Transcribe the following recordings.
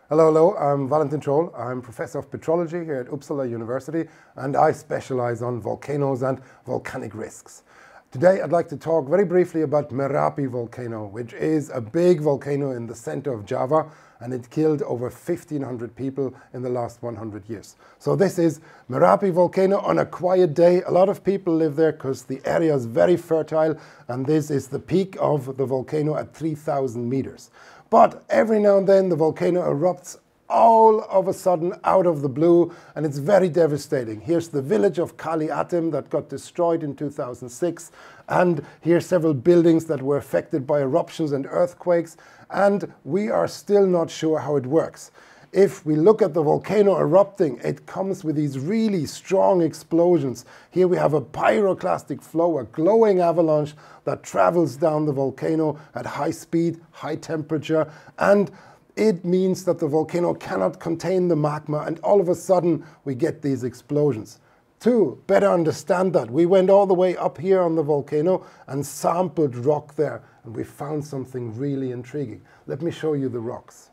Hello, I'm Valentin Troll. I'm Professor of Petrology here at Uppsala University, and I specialize on volcanoes and volcanic risks. Today I'd like to talk very briefly about Merapi volcano, which is a big volcano in the center of Java, and it killed over 1,500 people in the last 100 years. So this is Merapi volcano on a quiet day. A lot of people live there because the area is very fertile, and this is the peak of the volcano at 3,000 meters. But every now and then the volcano erupts all of a sudden out of the blue, and it's very devastating. Here's the village of Kali Atem that got destroyed in 2006, and here's several buildings that were affected by eruptions and earthquakes, and we are still not sure how it works. If we look at the volcano erupting, it comes with these really strong explosions. Here we have a pyroclastic flow, a glowing avalanche that travels down the volcano at high speed, high temperature, and it means that the volcano cannot contain the magma, and all of a sudden we get these explosions. To better understand that, we went all the way up here on the volcano and sampled rock there, and we found something really intriguing. Let me show you the rocks.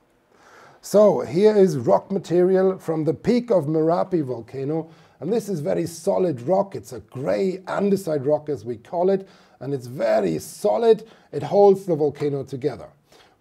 So here is rock material from the peak of Merapi volcano, and this is very solid rock. It's a gray andesite rock, as we call it, and it's very solid. It holds the volcano together.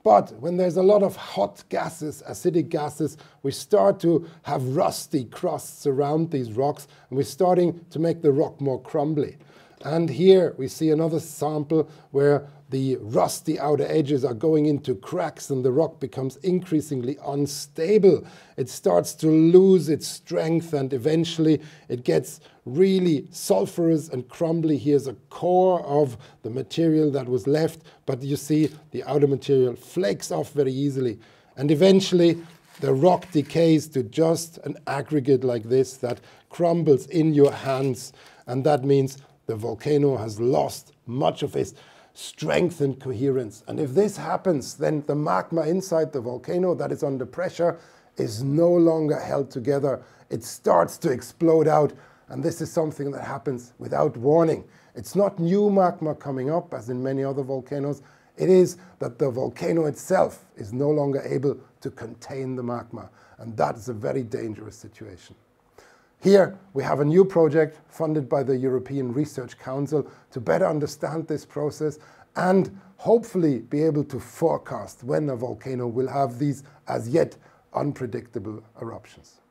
But when there's a lot of hot gases, acidic gases, we start to have rusty crusts around these rocks, and we're starting to make the rock more crumbly. And here we see another sample where the rusty outer edges are going into cracks and the rock becomes increasingly unstable. It starts to lose its strength and eventually it gets really sulfurous and crumbly. Here's a core of the material that was left, but you see the outer material flakes off very easily. And eventually the rock decays to just an aggregate like this that crumbles in your hands, and that means the volcano has lost much of its strength and coherence. And if this happens, then the magma inside the volcano that is under pressure is no longer held together. It starts to explode out, and this is something that happens without warning. It's not new magma coming up, as in many other volcanoes. It is that the volcano itself is no longer able to contain the magma, and that is a very dangerous situation. Here we have a new project funded by the European Research Council to better understand this process and hopefully be able to forecast when a volcano will have these as yet unpredictable eruptions.